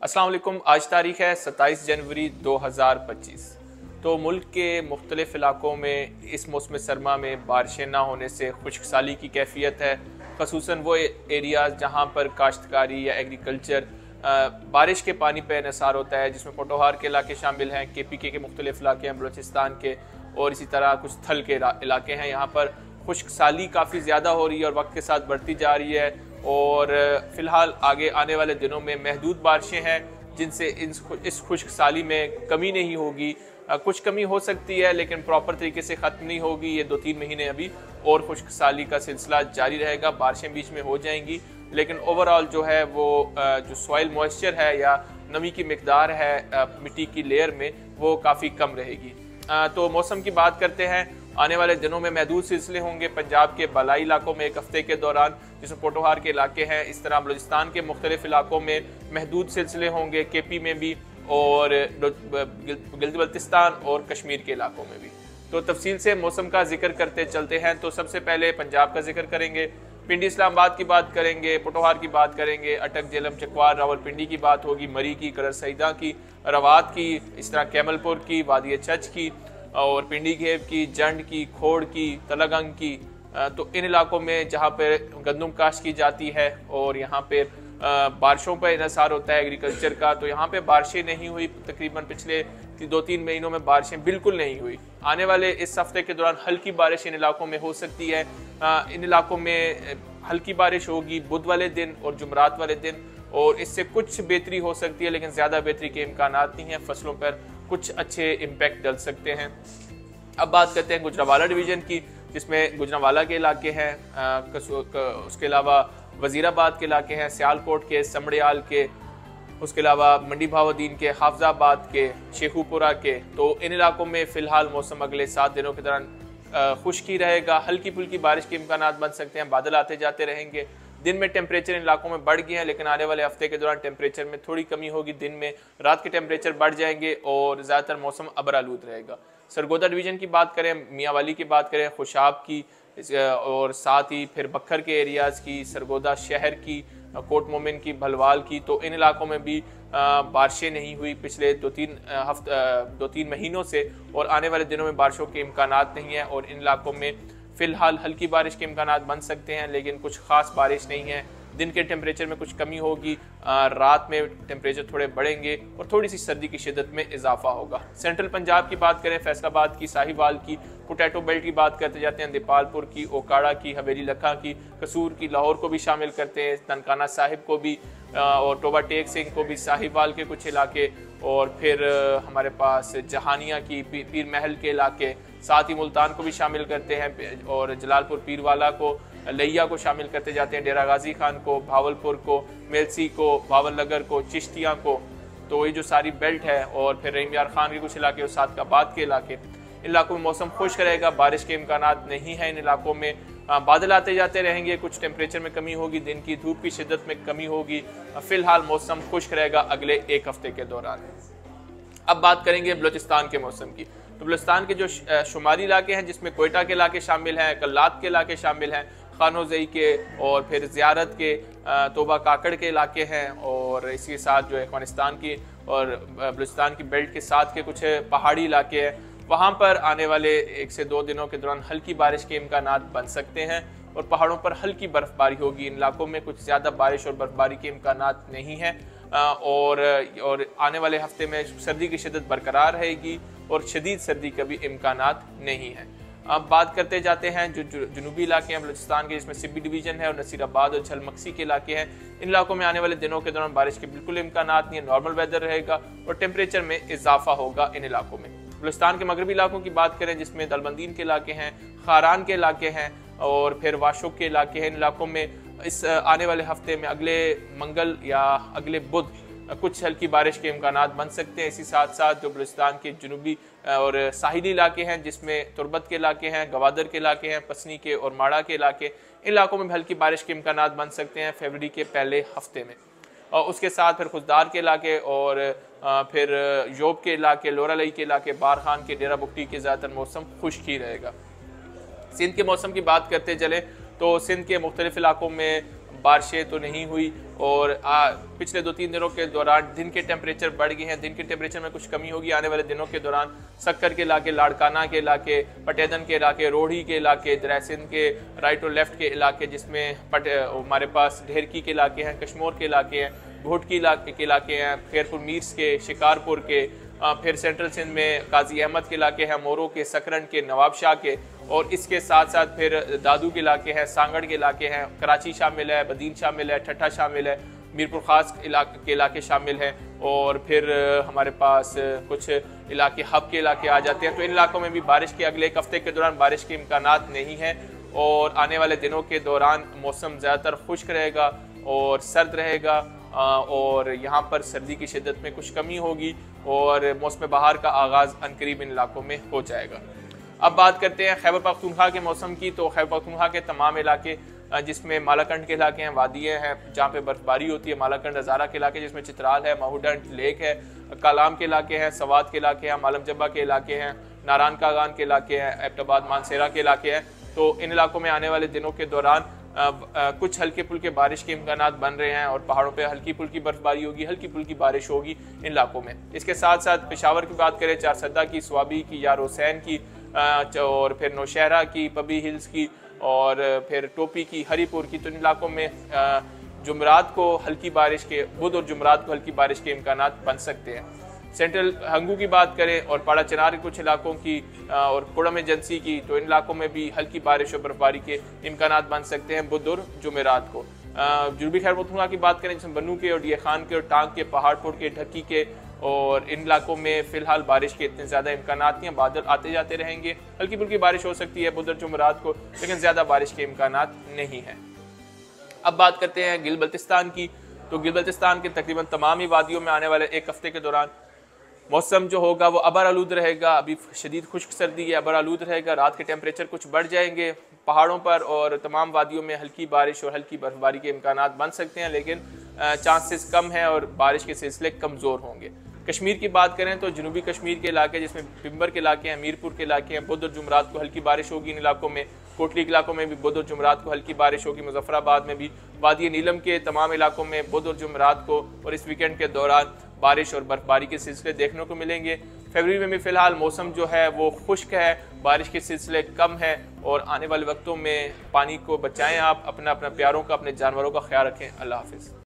अस्सलाम वालेकुम। आज तारीख है 27 जनवरी 2025। तो मुल्क के मुख्तलिफ इलाकों में इस मौसम सरमा में बारिशें ना होने से खुश्क साली की कैफियत है। खसूसन वो एरियाज़ जहाँ पर काश्तकारी या एग्रीकल्चर बारिश के पानी पर इन्हसार होता है, जिसमें पोटोहार के इलाके शामिल हैं, KPK के मुख्तलिफ इलाके हैं, बलूचिस्तान के और इसी तरह कुछ थल के इलाके हैं। यहाँ पर खुश्क साली काफ़ी ज़्यादा हो रही है और वक्त के साथ बढ़ती जा रही है और फ़िलहाल आगे आने वाले दिनों में महदूद बारिशें हैं जिनसे इस खुश्क साली में कमी नहीं होगी। कुछ कमी हो सकती है लेकिन प्रॉपर तरीके से ख़त्म नहीं होगी। ये 2-3 महीने अभी और खुश्क साली का सिलसिला जारी रहेगा। बारिशें बीच में हो जाएंगी लेकिन ओवरऑल जो है वो जो सॉइल मॉइस्चर है या नमी की मिकदार है मिट्टी की लेयर में वो काफ़ी कम रहेगी। तो मौसम की बात करते हैं। आने वाले दिनों में महदूद सिलसिले होंगे पंजाब के बलाई इलाकों में एक हफ्ते के दौरान, जिसमें पोटोहार के इलाके हैं। इस तरह बलूचिस्तान के मुख्तलिफ इलाकों में महदूद सिलसिले होंगे, KP में भी और गिलगित-बल्तिस्तान और कश्मीर के इलाकों में भी। तो तफसील से मौसम का जिक्र करते चलते हैं। तो सबसे पहले पंजाब का जिक्र करेंगे, पिंडी इस्लामाबाद की बात करेंगे, पोटोहार की बात करेंगे, अटक जेलम चकवार रावलपिंडी की बात होगी, मरी की, कलर सईदा की, रवात की, इस तरह कैमलपुर की, वादी चच की और पिंडी घेब की, जंड की, खोड़ की, तलगंग की। तो इन इलाकों में जहाँ पर गंदम काश्त की जाती है और यहाँ पे बारिशों पर इन्हसार होता है एग्रीकल्चर का, तो यहाँ पे बारिशें नहीं हुई। तकरीबन पिछले 2-3 महीनों में बारिशें बिल्कुल नहीं हुई। आने वाले इस हफ्ते के दौरान हल्की बारिश इन इलाकों में हो सकती है। इन इलाकों में हल्की बारिश होगी बुध वाले दिन और जुमरात वाले दिन और इससे कुछ बेहतरी हो सकती है लेकिन ज़्यादा बेहतरी के इम्कानात नहीं हैं। फसलों पर कुछ अच्छे इम्पैक्ट डल सकते हैं। अब बात करते हैं गुजरांवाला डिवीज़न की, जिसमें गुजरांवाला के इलाके हैं, उसके अलावा वजीराबाद के इलाके हैं, सियालकोट के, समड़ियाल के, उसके अलावा मंडी भावुद्दीन के, हाफजाबाद के, शेखुपुरा के। तो इन इलाकों में फ़िलहाल मौसम अगले 7 दिनों के दौरान खुश्की रहेगा। हल्की फुल्की बारिश के इम्कानात बन सकते हैं, बादल आते जाते रहेंगे। दिन में टेम्परेचर इन इलाकों में बढ़ गए हैं लेकिन आने वाले हफ्ते के दौरान टेम्परेचर में थोड़ी कमी होगी। दिन में रात के टेम्परेचर बढ़ जाएंगे और ज़्यादातर मौसम अबरालूद रहेगा। सरगोदा डिवीज़न की बात करें, मियांवाली की बात करें, खुशाब की और साथ ही फिर बखर के एरियाज़ की, सरगोदा शहर की, कोट मोमिन की, भलवाल की। तो इन इलाकों में भी बारिशें नहीं हुई पिछले 2-3 महीनों से और आने वाले दिनों में बारिशों के इम्कानात नहीं है और इन इलाकों में फ़िलहाल हल्की बारिश के इम्कानात बन सकते हैं लेकिन कुछ ख़ास बारिश नहीं है। दिन के टेम्परेचर में कुछ कमी होगी, रात में टेम्परेचर थोड़े बढ़ेंगे और थोड़ी सी सर्दी की शिद्दत में इजाफा होगा। सेंट्रल पंजाब की बात करें, फैसलाबाद की, साहिवाल की, पोटैटो बेल्ट की बात करते जाते हैं, दीपालपुर की, ओकाड़ा की, हवेली लखा की, कसूर की, लाहौर को भी शामिल करते हैं, ननकाना साहिब को भी और टोबा टेक सिंह को भी, साहिवाल के कुछ इलाके और फिर हमारे पास जहानिया की, पीर महल के इलाके, साथ ही मुल्तान को भी शामिल करते हैं और जलालपुर पीरवाला को, लिया को शामिल करते जाते हैं, डेरा गाजी खान को, भावलपुर को, मेलसी को, भावल नगर को, चिश्तिया को। तो ये जो सारी बेल्ट है और फिर रहीम यार खान के कुछ इलाके और सादकाबाद के इलाके, इन इलाकों में मौसम खुश्क रहेगा। बारिश के इम्कानात नहीं है इन इलाकों में। बादल आते जाते रहेंगे, कुछ टेम्परेचर में कमी होगी, दिन की धूप की शिद्दत में कमी होगी। फिलहाल मौसम खुश्क रहेगा अगले एक हफ्ते के दौरान। अब बात करेंगे बलूचिस्तान के मौसम की। तो बलूचिस्तान के जो शुमारी इलाके हैं जिसमें कोयटा के इलाके शामिल हैं, कल्लात के इलाके शामिल हैं, खानोजई के और फिर ज़ियारत के, तोबा काकड़ के इलाके हैं और इसी साथ जो अफगानिस्तान की और बलूचिस्तान की बेल्ट के साथ के कुछ पहाड़ी इलाके हैं, वहाँ पर आने वाले 1 से 2 दिनों के दौरान हल्की बारिश के इम्कानात बन सकते हैं और पहाड़ों पर हल्की बर्फबारी होगी। इन इलाकों में कुछ ज़्यादा बारिश और बर्फबारी के इम्कानात नहीं हैं और आने वाले हफ्ते में सर्दी की शिद्दत बरकरार रहेगी और शदीद सर्दी का भी इम्कानात नहीं है। अब बात करते जाते हैं जो जनूबी इलाके हैं बलूचिस्तान के, जिसमें सिब्बी डिवीज़न है और नसीराबाद और झलमक्सी के इलाके हैं। इन इलाकों में आने वाले दिनों के दौरान बारिश के बिल्कुल इम्कानात नहीं है, नॉर्मल वेदर रहेगा और टेम्परेचर में इजाफा होगा इन इलाकों में। बलूचिस्तान के मगरबी इलाकों की बात करें जिसमें दलबंदीन के इलाके हैं, खारान के इलाके हैं और फिर वाशुक के इलाके हैं। इन इलाकों में इस आने वाले हफ्ते में अगले मंगल या अगले बुध कुछ हल्की बारिश के इम्कानात बन सकते हैं। इसी साथ साथ जो बलूचिस्तान के जनूबी और साहिली इलाके हैं जिसमें तुरबत के इलाके हैं, गवादर के इलाके हैं, पसनी के और माड़ा के इलाके, इन इलाकों में भी हल्की बारिश के इम्कानात बन सकते हैं फरवरी के पहले हफ्ते में। और उसके साथ फिर खुशदार के इलाके और फिर योब के इलाके, लोरालई के इलाके, बारखान के, डेरा बुगटी के ज़्यादातर मौसम खुश्क ही रहेगा। सिंध के मौसम की बात करते चले तो सिंध के मुख्तलिफ इलाकों में बारिशें तो नहीं हुई और पिछले 2-3 दिनों के दौरान दिन के टेम्परेचर बढ़ गए हैं। दिन के टेम्परेचर में कुछ कमी होगी आने वाले दिनों के दौरान। सक्कर के इलाके, लाड़काना के इलाके, पटेदन के इलाके, रोहड़ी के इलाके, दरैसिन के राइट और लेफ्ट के इलाके, जिसमें हमारे पास ढेरकी के इलाके हैं, कश्मोर के इलाके हैं, घोटकी के इलाके हैं, खैरपुर मीर्स के, शिकारपुर के, फिर सेंट्रल सिंध में काजी अहमद के इलाके हैं, मोरो के, सकरन के, नवाब शाह के, और इसके साथ साथ फिर दादू के इलाके हैं, सांगड़ के इलाके हैं, कराची शामिल है, बदीन शामिल है, ठट्ठा शामिल है, मीरपुर खास के इलाके शामिल हैं, और फिर हमारे पास कुछ इलाके हब के इलाके आ जाते हैं। तो इन इलाकों में भी बारिश के अगले एक हफ्ते के दौरान बारिश के इम्कानात नहीं हैं और आने वाले दिनों के दौरान मौसम ज़्यादातर खुश्क रहेगा और सर्द रहेगा और यहाँ पर सर्दी की शिद्दत में कुछ कमी होगी और मौसम बहार का आगाज़ अनकरीब इन इलाकों में हो जाएगा। अब बात करते हैं खैबर पख्तूनख्वा के मौसम की। तो खैबर पख्तूनख्वा के तमाम इलाके, जिसमें मालाकंड के इलाके हैं, वादियाँ हैं जहाँ पे बर्फबारी होती है, मालाकंड हज़ारा के इलाके जिसमें चित्राल है, माहूडंड लेक है, कालाम के इलाके हैं, सवात के इलाके हैं, मालम जब्बा के इलाके हैं, नारान कागान के इलाके हैं, एबटाबाद मानसेरा के इलाके हैं। तो इन इलाकों में आने वाले दिनों के दौरान कुछ हल्के फुल्के बारिश के इम्कानात बन रहे हैं और पहाड़ों पे हल्की फुल्की बर्फबारी होगी, हल्की फुल्की बारिश होगी इन इलाकों में। इसके साथ साथ पेशावर की बात करें, चारसदा की, स्वाबी की, यार हुसैन की, और फिर नौशहरा की, पबी हिल्स की, और फिर टोपी की, हरीपुर की, तो इन इलाकों में जुमरात को हल्की बारिश के, बुध और जुमरात को हल्की बारिश के इम्कानात बन सकते हैं। सेंट्रल हंगू की बात करें और पाड़ा चनार के कुछ इलाकों की और पुड़म एजेंसी की, तो इन इलाकों में भी हल्की बारिश और बर्फबारी के इम्कानात बन सकते हैं बुध और जुमेरात को। जुनूबी खैबर पख्तूनख्वा की बात करें, जिसमें बन्नू के और डिया खान के और टांग के, पहाड़पुर के, ढक्की के, और इन इलाकों में फिलहाल बारिश के इतने ज़्यादा इम्कानात नहीं हैं। बादल आते जाते रहेंगे, हल्की फुल्की बारिश हो सकती है बुध और जुमेरात को, लेकिन ज़्यादा बारिश के इम्कानात नहीं हैं। अब बात करते हैं गिल बल्तिस्तान की। तो गिल बल्तिस्तान के तकरीबन तमाम ही वादियों में आने वाले एक हफ्ते के दौरान मौसम जो होगा वो अबर आलूद रहेगा। अभी शदीद खुश्क सर्दी है, अबर आलूद रहेगा, रात के टेम्परेचर कुछ बढ़ जाएंगे पहाड़ों पर और तमाम वादियों में हल्की बारिश और हल्की बर्फबारी के इम्कानात बन सकते हैं, लेकिन चांसेस कम हैं और बारिश के सिलसिले कमज़ोर होंगे। कश्मीर की बात करें तो जनूबी कश्मीर के इलाके, जिसमें पिंबर के इलाके हैं, मीरपुर के इलाके हैं, बुध और जुमरात को हल्की बारिश होगी इन इलाकों में। कोटली के इलाकों में भी बुध और जुमरात को हल्की बारिश होगी। मुजफ्फराबाद में भी, वादी नीलम के तमाम इलाकों में बुध और जुमरात को और इस वीकेंड के दौरान बारिश और बर्फबारी के सिलसिले देखने को मिलेंगे। फरवरी में भी फिलहाल मौसम जो है वो खुश्क है, बारिश के सिलसिले कम है और आने वाले वक्तों में पानी को बचाएं। आप अपना प्यारों का, अपने जानवरों का ख्याल रखें। अल्लाह हाफिज़।